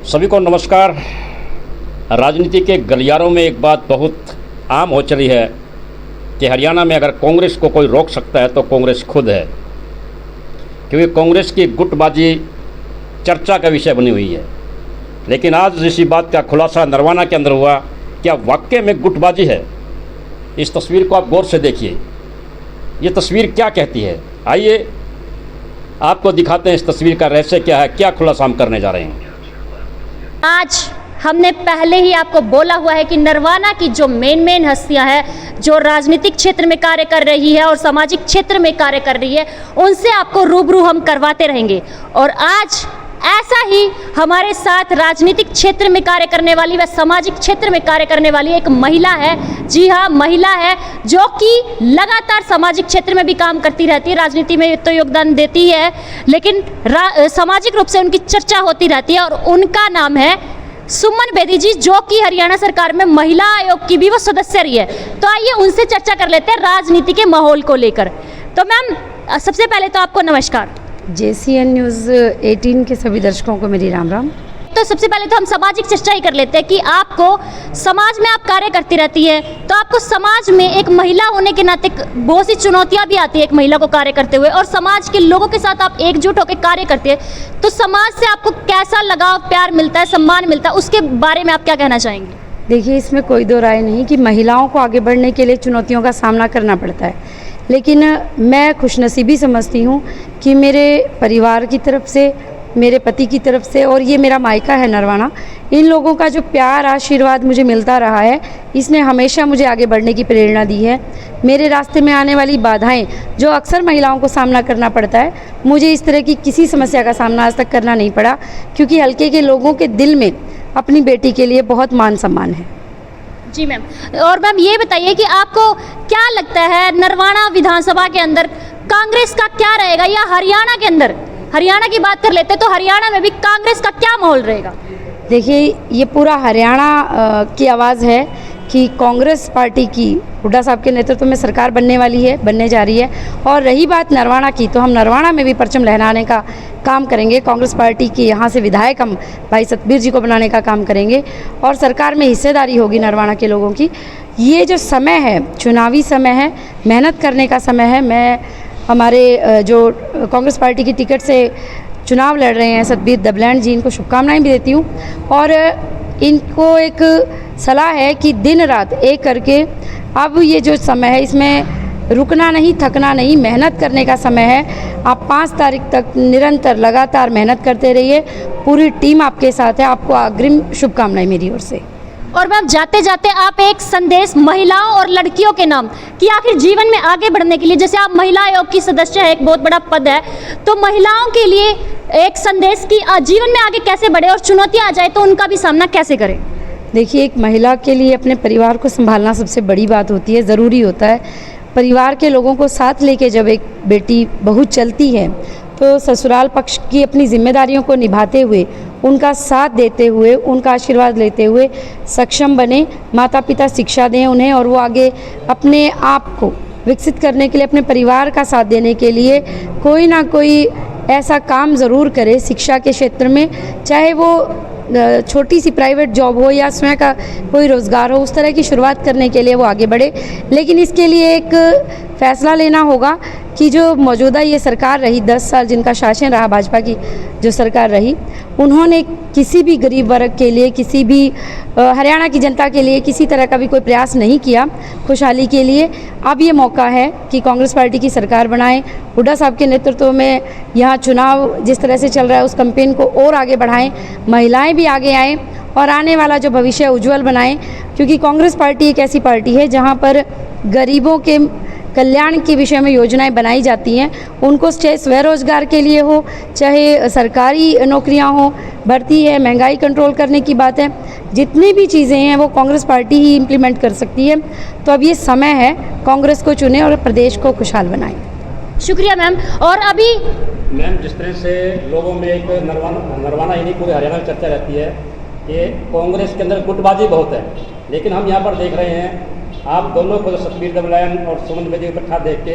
सभी को नमस्कार। राजनीति के गलियारों में एक बात बहुत आम हो चली है कि हरियाणा में अगर कांग्रेस को कोई रोक सकता है तो कांग्रेस खुद है, क्योंकि कांग्रेस की गुटबाजी चर्चा का विषय बनी हुई है। लेकिन आज इसी बात का खुलासा नरवाना के अंदर हुआ। क्या वाकई में गुटबाजी है? इस तस्वीर को आप गौर से देखिए। ये तस्वीर क्या कहती है, आइए आपको दिखाते हैं इस तस्वीर का रहस्य क्या है, क्या खुलासा हम करने जा रहे हैं। आज हमने पहले ही आपको बोला हुआ है कि नरवाना की जो मेन हस्तियां हैं, जो राजनीतिक क्षेत्र में कार्य कर रही है और सामाजिक क्षेत्र में कार्य कर रही है, उनसे आपको रूबरू हम करवाते रहेंगे। और आज ऐसा ही हमारे साथ राजनीतिक क्षेत्र में कार्य करने वाली व सामाजिक क्षेत्र में कार्य करने वाली एक महिला है। जी हाँ, महिला है जो कि लगातार सामाजिक क्षेत्र में भी काम करती रहती है। राजनीति में तो योगदान देती है, लेकिन सामाजिक रूप से उनकी चर्चा होती रहती है और उनका नाम है सुमन बेदी जी, जो कि हरियाणा सरकार में महिला आयोग की भी वो सदस्य रही है। तो आइए उनसे चर्चा कर लेते हैं राजनीति के माहौल को लेकर। तो मैम, सबसे पहले तो आपको नमस्कार। JCN न्यूज़ 18 के सभी दर्शकों को मेरी राम राम। तो सबसे पहले तो हम सामाजिक चर्चा ही कर लेते हैं कि आपको समाज में आप कार्य करती रहती है, तो आपको समाज में एक महिला होने के नाते बहुत सी चुनौतियां भी आती है एक महिला को कार्य करते हुए, और समाज के लोगों के साथ आप एकजुट होकर कार्य करती है, तो समाज से आपको कैसा लगाव, प्यार मिलता है, सम्मान मिलता है, उसके बारे में आप क्या कहना चाहेंगे? देखिए, इसमें कोई दो राय नहीं कि महिलाओं को आगे बढ़ने के लिए चुनौतियों का सामना करना पड़ता है, लेकिन मैं खुशनसीबी समझती हूँ कि मेरे परिवार की तरफ से, मेरे पति की तरफ से, और ये मेरा मायका है नरवाना, इन लोगों का जो प्यार, आशीर्वाद मुझे मिलता रहा है, इसने हमेशा मुझे आगे बढ़ने की प्रेरणा दी है। मेरे रास्ते में आने वाली बाधाएं जो अक्सर महिलाओं को सामना करना पड़ता है, मुझे इस तरह की किसी समस्या का सामना आज तक करना नहीं पड़ा, क्योंकि हल्के के लोगों के दिल में अपनी बेटी के लिए बहुत मान सम्मान है। जी मैम, और मैम ये बताइए कि आपको क्या लगता है नरवाना विधानसभा के अंदर कांग्रेस का क्या रहेगा, या हरियाणा के अंदर, हरियाणा की बात कर लेते हैं तो हरियाणा में भी कांग्रेस का क्या माहौल रहेगा? देखिए, ये पूरा हरियाणा की आवाज़ है कि कांग्रेस पार्टी की हुड्डा साहब के नेतृत्व में सरकार बनने जा रही है। और रही बात नरवाना की, तो हम नरवाना में भी परचम लहराने का काम करेंगे। कांग्रेस पार्टी की यहाँ से विधायक हम भाई सतबीर जी को बनाने का काम करेंगे और सरकार में हिस्सेदारी होगी नरवाना के लोगों की। ये जो समय है, चुनावी समय है, मेहनत करने का समय है। मैं हमारे जो कांग्रेस पार्टी की टिकट से चुनाव लड़ रहे हैं सतबीर दबलैंड जी, इनको शुभकामनाएं भी देती हूँ, और इनको एक सलाह है कि दिन रात एक करके अब ये जो समय है, इसमें रुकना नहीं, थकना नहीं, मेहनत करने का समय है। आप 5 तारीख तक निरंतर लगातार मेहनत करते रहिए, पूरी टीम आपके साथ है। आपको अग्रिम शुभकामनाएं मेरी ओर से। और मैम, जाते जाते आप एक संदेश महिलाओं और लड़कियों के नाम कि आखिर जीवन में आगे बढ़ने के लिए, जैसे आप महिला आयोग की सदस्य है, एक बहुत बड़ा पद है, तो महिलाओं के लिए एक संदेश कि जीवन में आगे कैसे बढ़े और चुनौतियां आ जाए तो उनका भी सामना कैसे करें? देखिए, एक महिला के लिए अपने परिवार को संभालना सबसे बड़ी बात होती है, ज़रूरी होता है। परिवार के लोगों को साथ लेके जब एक बेटी बहू चलती है, तो ससुराल पक्ष की अपनी जिम्मेदारियों को निभाते हुए, उनका साथ देते हुए, उनका आशीर्वाद लेते हुए सक्षम बने, माता पिता शिक्षा दें उन्हें, और वो आगे अपने आप को विकसित करने के लिए, अपने परिवार का साथ देने के लिए कोई ना कोई ऐसा काम ज़रूर करे शिक्षा के क्षेत्र में, चाहे वो छोटी सी प्राइवेट जॉब हो या स्वयं का कोई रोज़गार हो, उस तरह की शुरुआत करने के लिए वो आगे बढ़े। लेकिन इसके लिए एक फ़ैसला लेना होगा कि जो मौजूदा ये सरकार रही, 10 साल जिनका शासन रहा, भाजपा की जो सरकार रही, उन्होंने किसी भी गरीब वर्ग के लिए, किसी भी हरियाणा की जनता के लिए किसी तरह का भी कोई प्रयास नहीं किया खुशहाली के लिए। अब ये मौका है कि कांग्रेस पार्टी की सरकार बनाएं, हुड्डा साहब के नेतृत्व में यहाँ चुनाव जिस तरह से चल रहा है उस कैंपेन को और आगे बढ़ाएं, महिलाएं भी आगे आएँ और आने वाला जो भविष्य उज्जवल बनाएं, क्योंकि कांग्रेस पार्टी एक ऐसी पार्टी है जहाँ पर गरीबों के कल्याण के विषय में योजनाएं बनाई जाती हैं। उनको चाहे स्वरोजगार के लिए हो, चाहे सरकारी नौकरियां हो, भर्ती है, महंगाई कंट्रोल करने की बात है, जितनी भी चीज़ें हैं वो कांग्रेस पार्टी ही इम्प्लीमेंट कर सकती है। तो अब ये समय है, कांग्रेस को चुने और प्रदेश को खुशहाल बनाएं। शुक्रिया मैम। और अभी मैम, जिस तरह से लोगों में एक नरवाना ही नहीं पूरे हरियाणा में चर्चा रहती है कि कांग्रेस के अंदर गुटबाजी बहुत है, लेकिन हम यहाँ पर देख रहे हैं आप दोनों को, सतबीर दबलैंड और सुमन बेदी इकट्ठा देख के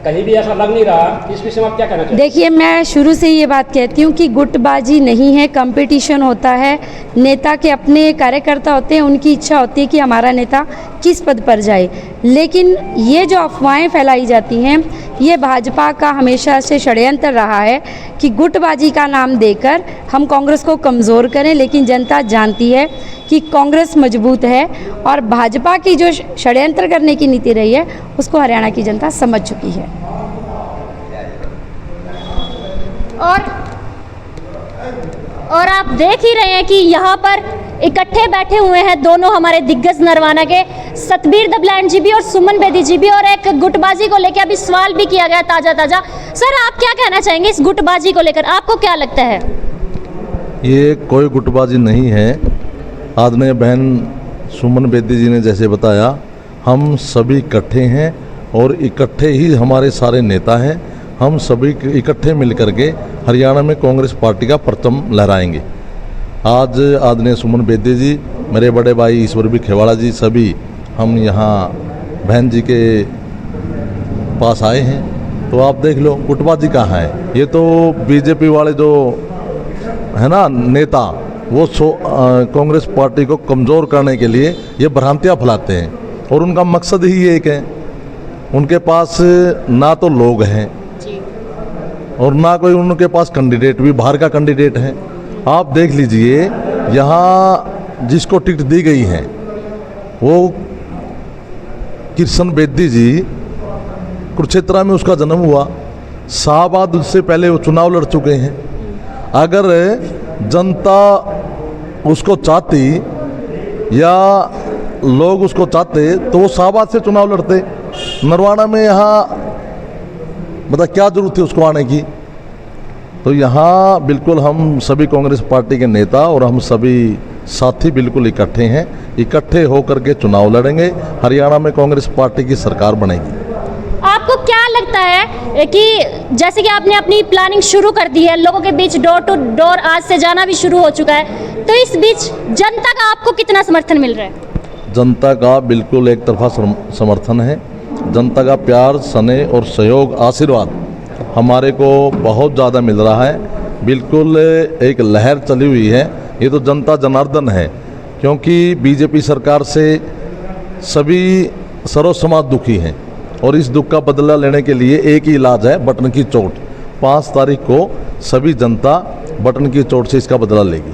कहीं भी ऐसा लग नहीं रहा। इस विषय में आप क्या कहना चाहेंगे? देखिए, मैं शुरू से ये बात कहती हूँ कि गुटबाजी नहीं है, कंपटीशन होता है। नेता के अपने कार्यकर्ता होते हैं, उनकी इच्छा होती है कि हमारा नेता किस पद पर जाए। लेकिन ये जो अफवाहें फैलाई जाती हैं, ये भाजपा का हमेशा से षड्यंत्र रहा है कि गुटबाजी का नाम देकर हम कांग्रेस को कमज़ोर करें। लेकिन जनता जानती है कि कांग्रेस मजबूत है और भाजपा की जो षड्यंत्र करने की नीति रही है उसको हरियाणा की जनता समझ चुकी है। और आप देख ही रहे हैं कि यहाँ पर इकट्ठे बैठे हुए हैं दोनों हमारे दिग्गज नरवाना के, सतबीर दबलैंड जी भी और सुमन बेदी जी भी। और एक गुटबाजी को लेकर अभी सवाल भी किया गया ताज़ा। सर, आप क्या कहना चाहेंगे इस गुटबाजी को लेकर? आपको क्या लगता है? ये कोई गुटबाजी नहीं है। आदरणीय बहन सुमन बेदी जी ने जैसे बताया, हम सभी इकट्ठे हैं और इकट्ठे ही हमारे सारे नेता हैं। हम सभी इकट्ठे मिलकर के हरियाणा में कांग्रेस पार्टी का परचम लहराएंगे। आज आदरणीय सुमन बेदी जी, मेरे बड़े भाई ईश्वर भी खेवाड़ा जी, सभी हम यहाँ बहन जी के पास आए हैं। तो आप देख लो गुटबाजी कहाँ है। ये तो बीजेपी वाले जो है ना नेता, वो कांग्रेस पार्टी को कमज़ोर करने के लिए ये भ्रांतियाँ फैलाते हैं और उनका मकसद ही एक है। उनके पास ना तो लोग हैं और ना कोई उनके पास कैंडिडेट, भी बाहर का कैंडिडेट है। आप देख लीजिए, यहाँ जिसको टिकट दी गई है वो कृष्ण बेदी जी, कुरुक्षेत्र में उसका जन्म हुआ। शाहबाद उससे पहले वो चुनाव लड़ चुके हैं। अगर जनता उसको चाहती या लोग उसको चाहते तो वो शाहबाद से चुनाव लड़ते। नरवाना में यहाँ मतलब क्या जरूरत थी उसको आने की? तो यहाँ बिल्कुल हम सभी कांग्रेस पार्टी के नेता और हम सभी साथी बिल्कुल इकट्ठे हैं। इकट्ठे होकर के चुनाव लड़ेंगे। हरियाणा में कांग्रेस पार्टी की सरकार बनेगी। आपको क्या लगता है कि जैसे कि आपने अपनी प्लानिंग शुरू कर दी है, लोगों के बीच डोर टू डोर आज से जाना भी शुरू हो चुका है, तो इस बीच जनता का आपको कितना समर्थन मिल रहा है? जनता का बिल्कुल एक तरफा समर्थन है। जनता का प्यार, स्नेह और सहयोग, आशीर्वाद हमारे को बहुत ज़्यादा मिल रहा है। बिल्कुल एक लहर चली हुई है। ये तो जनता जनार्दन है, क्योंकि बीजेपी सरकार से सभी सर्व समाज दुखी हैं और इस दुख का बदला लेने के लिए एक ही इलाज है, बटन की चोट। 5 तारीख को सभी जनता बटन की चोट से इसका बदला लेगी।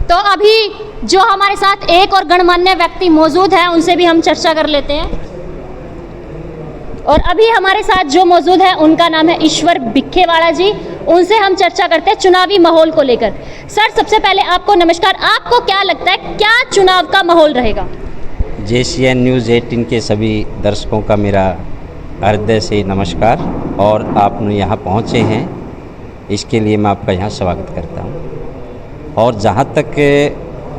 तो अभी जो हमारे साथ एक और गणमान्य व्यक्ति मौजूद हैं, उनसे भी हम चर्चा कर लेते हैं। और अभी हमारे साथ जो मौजूद है उनका नाम है ईश्वर भिखेवाड़ा जी। उनसे हम चर्चा करते हैं चुनावी माहौल को लेकर। सर, सबसे पहले आपको नमस्कार। आपको क्या लगता है, क्या चुनाव का माहौल रहेगा? JCN न्यूज़ 18 के सभी दर्शकों का मेरा हृदय से नमस्कार। और आप यहाँ पहुँचे हैं, इसके लिए मैं आपका यहाँ स्वागत करता हूँ। और जहाँ तक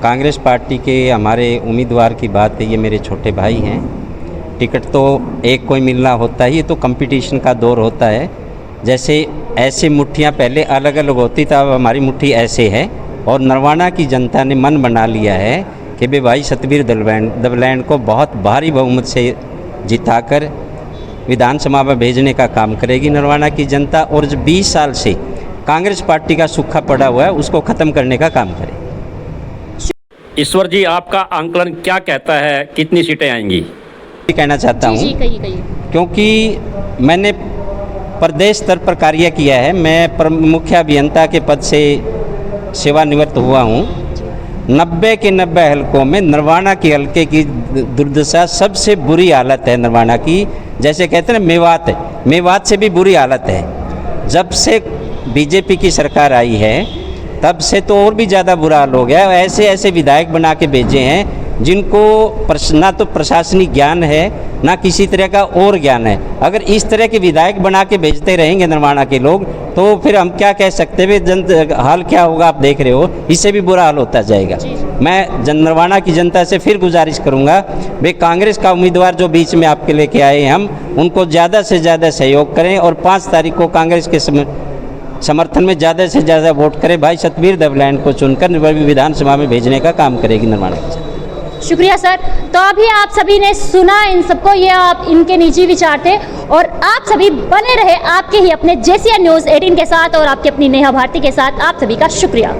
कांग्रेस पार्टी के हमारे उम्मीदवार की बात है, ये मेरे छोटे भाई हैं। टिकट तो एक कोई मिलना होता है, ये तो कंपटीशन का दौर होता है। जैसे ऐसे मुट्ठियाँ पहले अलग अलग होती, था अब हमारी मुट्ठी ऐसे है। और नरवाना की जनता ने मन बना लिया है कि भाई सतबीर दबलैंड को बहुत भारी बहुमत से जिताकर विधानसभा में भेजने का काम करेगी नरवाना की जनता। और जो 20 साल से कांग्रेस पार्टी का सूखा पड़ा हुआ है, उसको ख़त्म करने का काम करेगी। ईश्वर जी, आपका आंकलन क्या कहता है, कितनी सीटें आएंगी? कहना चाहता हूँ, क्योंकि मैंने प्रदेश स्तर पर कार्य किया है। मैं मुख्य अभियंता के पद से सेवानिवृत्त हुआ हूँ। 90 के 90 हलकों में नरवाना के हलके की दुर्दशा, सबसे बुरी हालत है नरवाना की। जैसे कहते हैं मेवात से भी बुरी हालत है। जब से बीजेपी की सरकार आई है तब से तो और भी ज़्यादा बुरा हाल हो गया। ऐसे ऐसे विधायक बना के भेजे हैं जिनको ना तो प्रशासनिक ज्ञान है, ना किसी तरह का और ज्ञान है। अगर इस तरह के विधायक बना के भेजते रहेंगे नरवाना के लोग, तो फिर हम क्या कह सकते हैं, हाल क्या होगा आप देख रहे हो। इससे भी बुरा हाल होता जाएगा। मैं नरवाना की जनता से फिर गुजारिश करूंगा, वे कांग्रेस का उम्मीदवार जो बीच में आपके लेके आए हैं, हम उनको ज़्यादा से ज़्यादा सहयोग करें और 5 तारीख को कांग्रेस के समर्थन में ज़्यादा से ज़्यादा वोट करें। भाई सतबीर दबलैंड को चुनकर विधानसभा में भेजने का काम करेगी नरवाना की जनता। शुक्रिया सर। तो अभी आप सभी ने सुना इन सबको, ये आप इनके निजी विचार थे और आप सभी बने रहे आपके ही अपने JCN News 18 के साथ और आपकी अपनी नेहा भारती के साथ। आप सभी का शुक्रिया।